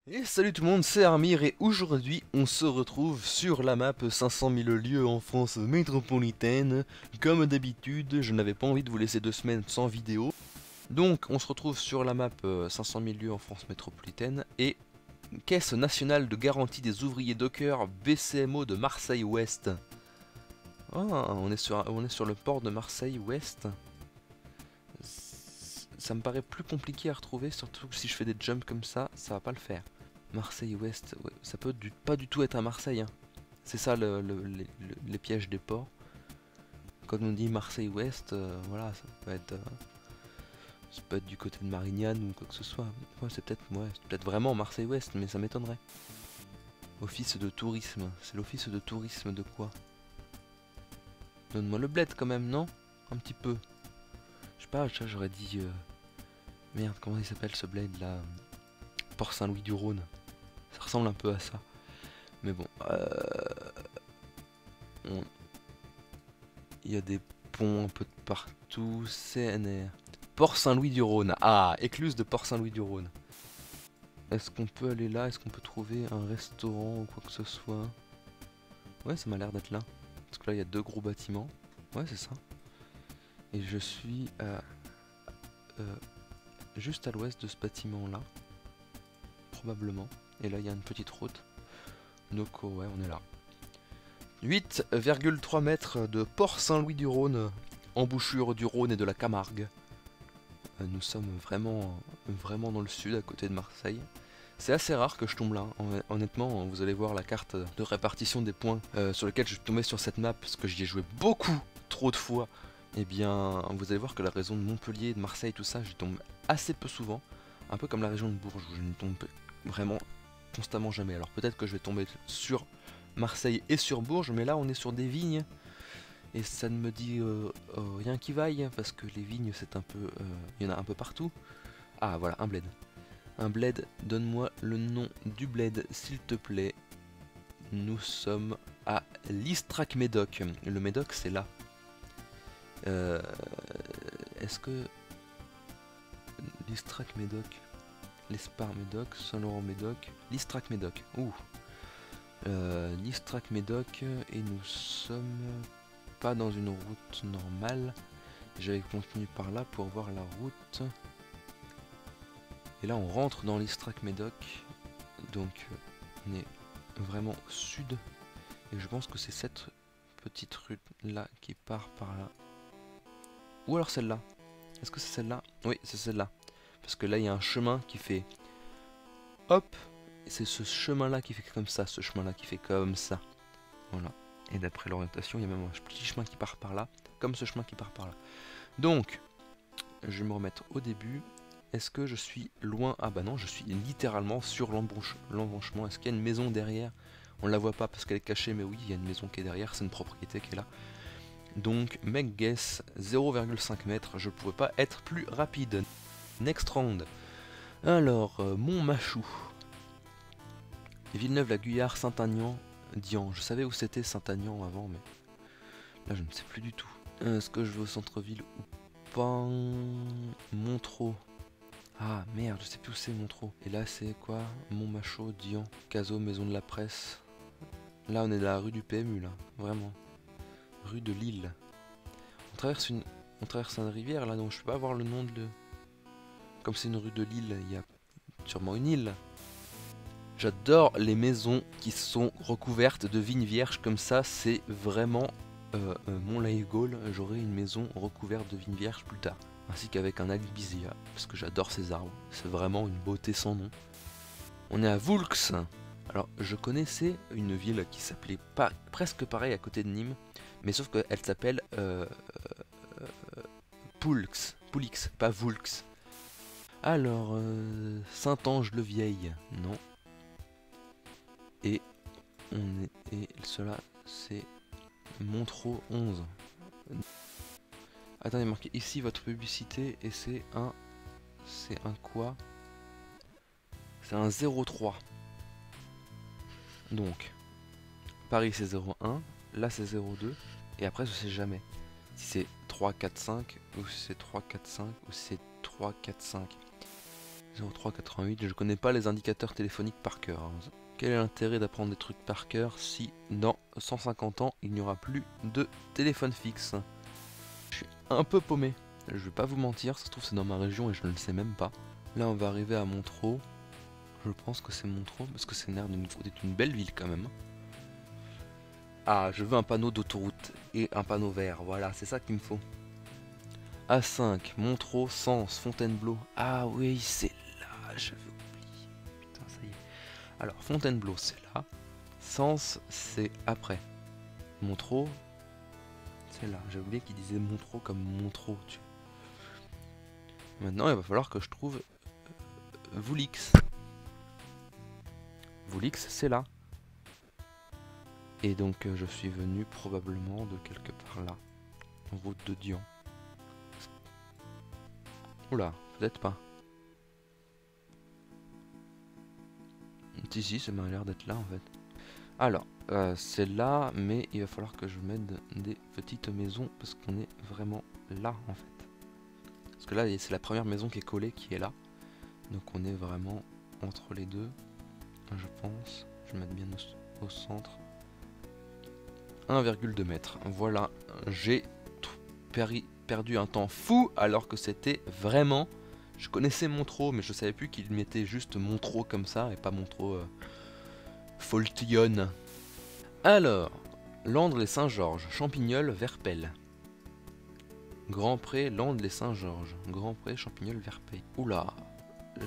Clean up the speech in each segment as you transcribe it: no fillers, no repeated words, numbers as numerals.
Et salut tout le monde, c'est Armir et aujourd'hui on se retrouve sur la map 500 000 lieues en France métropolitaine. Comme d'habitude, je n'avais pas envie de vous laisser 2 semaines sans vidéo. Donc on se retrouve sur la map 500 000 lieues en France métropolitaine et Caisse nationale de garantie des ouvriers dockers BCMO de Marseille-Ouest. Ah, on est sur le port de Marseille-Ouest. Ça me paraît plus compliqué à retrouver, surtout que si je fais des jumps comme ça va pas le faire. Marseille-Ouest, ouais, ça peut pas du tout être à Marseille, hein. C'est ça les pièges des ports. Quand on dit Marseille-Ouest, voilà, ça peut être du côté de Marignane ou quoi que ce soit. Ouais, c'est peut-être vraiment Marseille-Ouest, mais ça m'étonnerait. Office de tourisme, c'est l'office de tourisme de quoi? Donne-moi le bled quand même, non? Un petit peu. Je sais pas, j'aurais dit... Merde, comment il s'appelle ce bled là? Port Saint-Louis-du-Rhône. Ça ressemble un peu à ça. Mais bon, il y a des ponts un peu de partout. CNR. Port Saint-Louis-du-Rhône. Ah, écluse de Port Saint-Louis-du-Rhône. Est-ce qu'on peut aller là? Est-ce qu'on peut trouver un restaurant ou quoi que ce soit? Ouais, ça m'a l'air d'être là. Parce que là, il y a deux gros bâtiments. Ouais, c'est ça. Et je suis juste à l'ouest de ce bâtiment-là. Probablement. Et là, il y a une petite route. Noco, ouais, on est là. 8,3 mètres de Port Saint-Louis-du-Rhône, embouchure du Rhône et de la Camargue. Nous sommes vraiment dans le sud, à côté de Marseille. C'est assez rare que je tombe là, honnêtement. Vous allez voir la carte de répartition des points sur lesquels je suis tombé sur cette map, parce que j'y ai joué beaucoup trop de fois. Et bien, vous allez voir que la région de Montpellier, de Marseille, tout ça, j'y tombe assez peu souvent. Un peu comme la région de Bourges, où je ne tombe vraiment constamment jamais. Alors peut-être que je vais tomber sur Marseille et sur Bourges, mais là on est sur des vignes. Et ça ne me dit rien qui vaille, parce que les vignes c'est un peu... il y en a un peu partout. Ah voilà, un bled. Un bled, donne-moi le nom du bled s'il te plaît. Nous sommes à Listrac-Médoc. Le Médoc c'est là. Est-ce que... Listrac-Médoc, L'Espar-Médoc, Saint-Laurent-Médoc, Listrac-Médoc. Ouh. Listrac-Médoc et nous sommes pas dans une route normale. J'avais continué par là pour voir la route. Et là on rentre dans Listrac-Médoc. Donc on est vraiment au sud. Et je pense que c'est cette petite rue là qui part par là. Ou alors celle-là. Est-ce que c'est celle-là? Oui, c'est celle-là. Parce que là il y a un chemin qui fait hop. C'est ce chemin-là qui fait comme ça. Ce chemin-là qui fait comme ça. Voilà. Et d'après l'orientation, il y a même un petit chemin qui part par là. Comme ce chemin qui part par là. Donc, je vais me remettre au début. Est-ce que je suis loin? Ah bah non, je suis littéralement sur l'embranchement. Est-ce qu'il y a une maison derrière? On la voit pas parce qu'elle est cachée, mais oui, il y a une maison qui est derrière. C'est une propriété qui est là. Donc, make guess, 0,5 mètres. Je ne pouvais pas être plus rapide. Next round. Alors, Montmachou. Villeneuve-la-Guyard, Saint-Aignan, Dian. Je savais où c'était Saint-Aignan avant, mais là je ne sais plus du tout. Est-ce que je vais au centre-ville ou pas? Montreux. Ah merde, je sais plus où c'est Montreux. Et là c'est quoi? Montmachaut, Dian, Cazaux, Maison de la Presse. Là on est dans la rue du PMU là, vraiment. Rue de Lille. On traverse une rivière là, donc je peux pas avoir le nom de... Comme c'est une rue de Lille, il y a sûrement une île. J'adore les maisons qui sont recouvertes de vignes vierges comme ça, c'est vraiment mon life goal. J'aurai une maison recouverte de vignes vierges plus tard. Ainsi qu'avec un albizia, parce que j'adore ces arbres. C'est vraiment une beauté sans nom. On est à Voulx. Alors je connaissais une ville qui s'appelait presque pareil à côté de Nîmes, mais sauf qu'elle s'appelle Poulx, pas Voulx. Alors, Saint-Ange-le-Vieil, non. Et cela c'est Montreux 11. Attendez, marqué ici votre publicité et c'est un quoi? C'est un 03. Donc Paris c'est 01, là c'est 02 et après je sais jamais si c'est 3 4 5 ou si c'est 3 4 5 ou si c'est 3 4 5. 0388, je connais pas les indicateurs téléphoniques par cœur, hein. Quel est l'intérêt d'apprendre des trucs par cœur si dans 150 ans il n'y aura plus de téléphone fixe? Je suis un peu paumé, je vais pas vous mentir, ça se trouve c'est dans ma région et je ne le sais même pas. Là on va arriver à Montreux, je pense que c'est Montreux parce que c'est l'air d'être une belle ville quand même. Ah, je veux un panneau d'autoroute et un panneau vert, voilà, c'est ça qu'il me faut. A5, Montreux, Sens, Fontainebleau. Ah oui, c'est là, j'avais oublié. Putain, ça y est. Alors, Fontainebleau, c'est là. Sens, c'est après. Montreux, c'est là. J'ai oublié qu'il disait Montreux comme Montreux. Maintenant, il va falloir que je trouve Voulix. Voulix, c'est là. Et donc, je suis venu probablement de quelque part là. Route de Dian. Oula, peut-être pas. Si, ça m'a l'air d'être là en fait. Alors, c'est là, mais il va falloir que je mette des petites maisons parce qu'on est vraiment là en fait. Parce que là, c'est la première maison qui est collée qui est là. Donc on est vraiment entre les deux, je pense. Je vais mettre bien au centre. 1,2 mètres. Voilà, j'ai perdu un temps fou alors que c'était vraiment... Je connaissais Montreux, mais je savais plus qu'il mettait juste Montreux comme ça et pas Montreux Faultillon. Alors, Landres-les-Saint-Georges, Champignol, Verpel. Grand-Pré, Landres-les-Saint-Georges. Grand-Pré, Champignol, Verpel. Oula,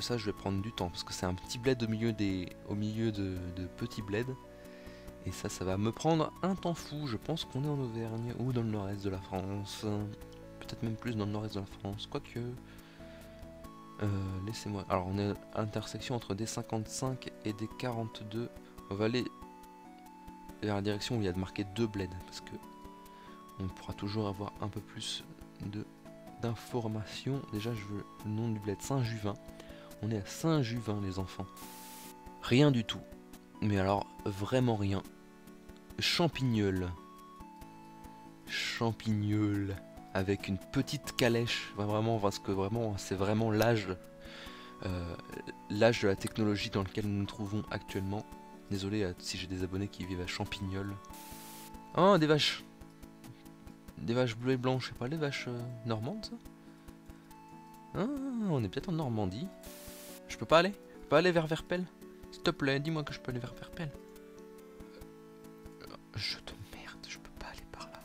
ça je vais prendre du temps parce que c'est un petit bled au milieu de petits bleds. Et ça va me prendre un temps fou. Je pense qu'on est en Auvergne ou dans le nord-est de la France. Peut-être même plus dans le nord-est de la France. Quoique... laissez-moi... Alors on est à l'intersection entre des 55 et des 42. On va aller vers la direction où il y a marqué 2 bleds. Parce que on pourra toujours avoir un peu plus d'informations. Déjà je veux le nom du bled, Saint-Juvin. On est à Saint-Juvin les enfants. Rien du tout. Mais alors vraiment rien. Champignol. Champignol. Avec une petite calèche. Vraiment, parce que vraiment, c'est vraiment l'âge de la technologie dans lequel nous nous trouvons actuellement. Désolé si j'ai des abonnés qui vivent à Champignol. Oh, des vaches. Des vaches bleues et blanches. C'est pas les vaches normandes, ça? Ah, on est peut-être en Normandie. Je peux pas aller? Je peux pas aller vers Verpel? S'il te plaît, dis-moi que je peux aller vers Verpel. Je te merde, je peux pas aller par là.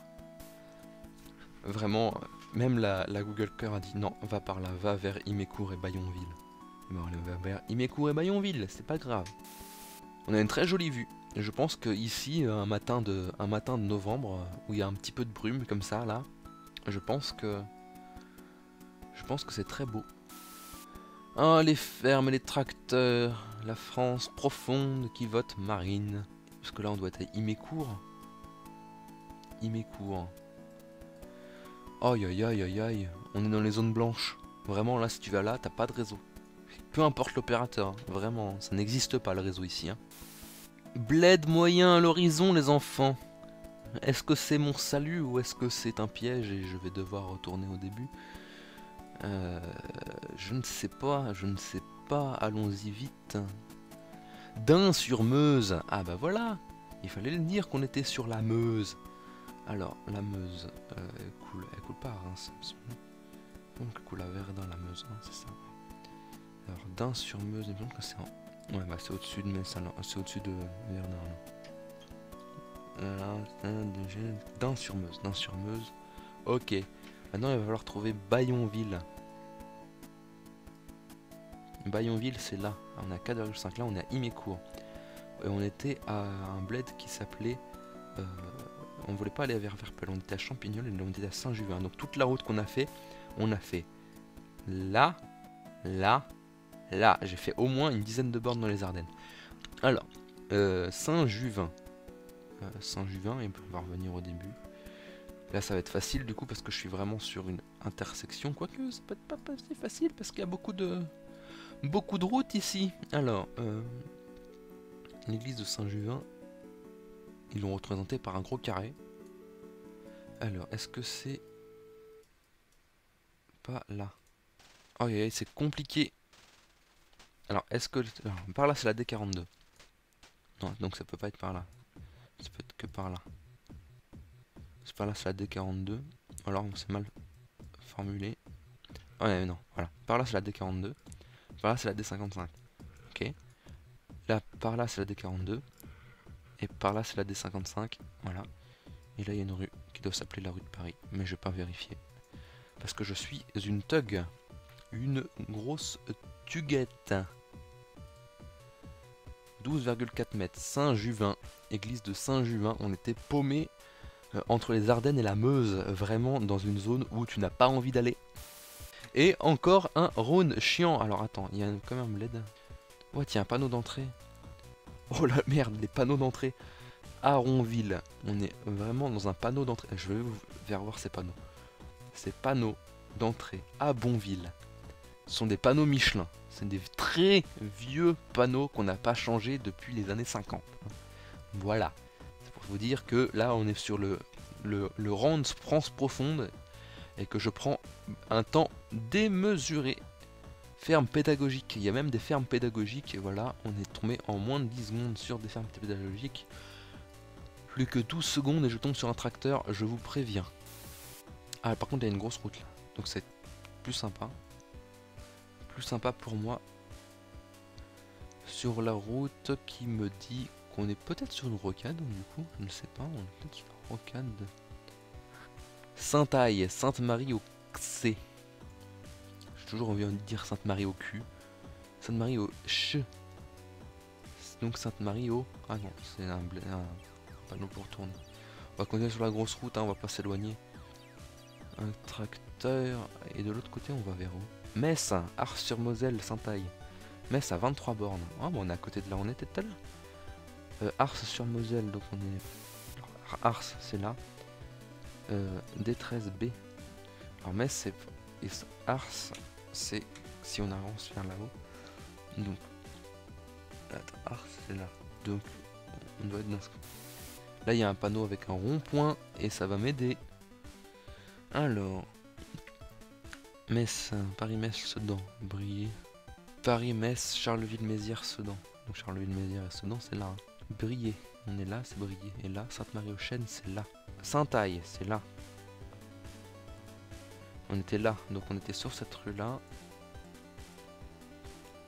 Vraiment, même la Google Car a dit non, va par là, va vers Imécourt et Bayonville. Bon, allez, on va vers Imécourt et Bayonville, c'est pas grave. On a une très jolie vue. Et je pense que ici, un matin de novembre, où il y a un petit peu de brume comme ça, là, je pense que c'est très beau. Ah, les fermes et les tracteurs, la France profonde qui vote Marine. Parce que là, on doit être à Imécourt. Imécourt. Aïe aïe aïe aïe aïe, on est dans les zones blanches. Vraiment, là, si tu vas là, t'as pas de réseau. Peu importe l'opérateur, hein. Vraiment, ça n'existe pas le réseau ici, hein. Bled moyen à l'horizon, les enfants. Est-ce que c'est mon salut ou est-ce que c'est un piège et je vais devoir retourner au début? Je ne sais pas, allons-y vite. D'Ain-sur-Meuse. Ah bah voilà, il fallait le dire qu'on était sur la Meuse. Alors, la Meuse, elle coule pas à Reims, donc elle coule à Verdun, la Meuse, hein, c'est ça. Alors, d'Ain-sur-Meuse, il me semble que c'est en... Ouais, bah c'est au-dessus de Messalin, c'est au-dessus de Verdun. D'Ain-sur-Meuse, ok. Maintenant, il va falloir trouver Bayonville. Bayonville, c'est là. On est à 4,5, là, on est à Imécourt. Et on était à un bled qui s'appelait... on voulait pas aller vers Verpel, on était à Champignol et on était à Saint-Juvin. Donc toute la route qu'on a fait, on a fait là, là, là. J'ai fait au moins une dizaine de bornes dans les Ardennes. Alors, Saint-Juvin. Saint-Juvin, et on va revenir au début. Là ça va être facile du coup parce que je suis vraiment sur une intersection. Quoique ça peut être pas si facile parce qu'il y a beaucoup de routes ici. Alors, l'église de Saint-Juvin, ils l'ont représenté par un gros carré. Alors, est-ce que c'est pas là? Oh, c'est compliqué. Alors, est-ce que... alors, par là, c'est la D42. Non, donc ça peut pas être par là. Ça peut être que par là. C'est par là, c'est la D42. Alors, c'est mal formulé. Ouais, non, voilà. Par là, c'est la D42. Par là, c'est la D55. Ok. Là, par là, c'est la D42. Et par là, c'est la D55. Voilà. Et là, il y a une rue qui doit s'appeler la rue de Paris. Mais je vais pas vérifier. Parce que je suis une thug. Une grosse tuguette. 12,4 mètres. Saint-Juvin. Église de Saint-Juvin. On était paumé entre les Ardennes et la Meuse. Vraiment dans une zone où tu n'as pas envie d'aller. Et encore un Rhône chiant. Alors attends, il y a quand même un LED. Ouais, tiens, un panneau d'entrée. Oh la merde, les panneaux d'entrée. Aronville. On est vraiment dans un panneau d'entrée. Je vais vous faire voir ces panneaux. Ces panneaux d'entrée à Bonville sont des panneaux Michelin. C'est des très vieux panneaux qu'on n'a pas changés depuis les années 50. Voilà. C'est pour vous dire que là, on est sur le rang de France profonde et que je prends un temps démesuré. Ferme pédagogique. Il y a même des fermes pédagogiques. Et voilà, on est tombé en moins de 10 secondes sur des fermes pédagogiques. Plus que 12 secondes et je tombe sur un tracteur, je vous préviens. Ah, par contre, il y a une grosse route là. Donc c'est plus sympa. Plus sympa pour moi. Sur la route qui me dit qu'on est peut-être sur une rocade, du coup. Je ne sais pas, on est peut-être sur la rocade. Sainte-Aille, Sainte-Marie au C. J'ai toujours envie de dire Sainte-Marie au Q. Sainte-Marie au Ch. Donc Sainte-Marie au... Ah non, c'est un panneau pour tourner. On va continuer sur la grosse route, hein, on va pas s'éloigner. Un tracteur. Et de l'autre côté, on va vers où? Metz, Ars-sur-Moselle, Sainte-Aille. Metz à 23 bornes. Ah bon, on est à côté de là, on était tout à l'heure. Ars-sur-Moselle, donc on est... Alors, Ars, c'est là. D13B. Alors Metz, c'est... Ars, c'est... Si on avance vers là-haut. Donc... Attends, Ars, c'est là. Donc, on doit être dans ce... Là, il y a un panneau avec un rond-point et ça va m'aider. Alors... Metz, Paris-Metz, Sedan, Briey. Paris-Metz, Charleville-Mézières, Sedan. Donc Charleville-Mézières et Sedan, c'est là. Hein. Briey, on est là, c'est Briey. Et là, Sainte-Marie-aux-Chênes, c'est là. Sainte-Aille, c'est là. On était là, donc on était sur cette rue-là.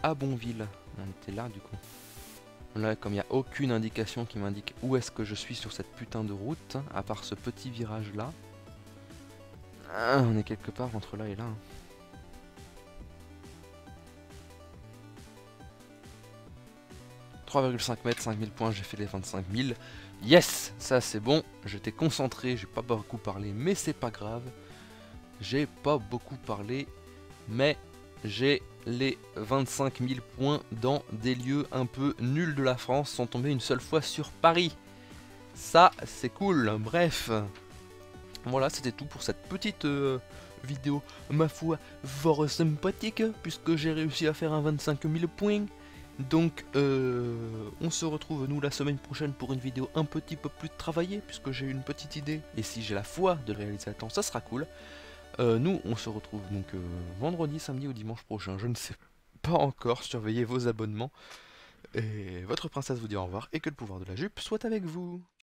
À Bonville, on était là du coup. Là, comme il n'y a aucune indication qui m'indique où est-ce que je suis sur cette putain de route, à part ce petit virage-là. Ah, on est quelque part entre là et là. Hein. « 3,5 mètres, 5000 points, j'ai fait les 25 000. Yes, ça c'est bon, j'étais concentré, j'ai pas beaucoup parlé, mais c'est pas grave. J'ai pas beaucoup parlé, mais j'ai les 25 000 points dans des lieux un peu nuls de la France, sans tomber une seule fois sur Paris. Ça, c'est cool, bref. Voilà, c'était tout pour cette petite vidéo, ma foi, fort sympathique, puisque j'ai réussi à faire un 25 000 points. Donc, on se retrouve, nous, la semaine prochaine pour une vidéo un petit peu plus travaillée, puisque j'ai une petite idée. Et si j'ai la foi de le réaliser à temps, ça sera cool. Nous, on se retrouve donc vendredi, samedi ou dimanche prochain, je ne sais pas encore. Surveillez vos abonnements. Et votre princesse vous dit au revoir et que le pouvoir de la jupe soit avec vous.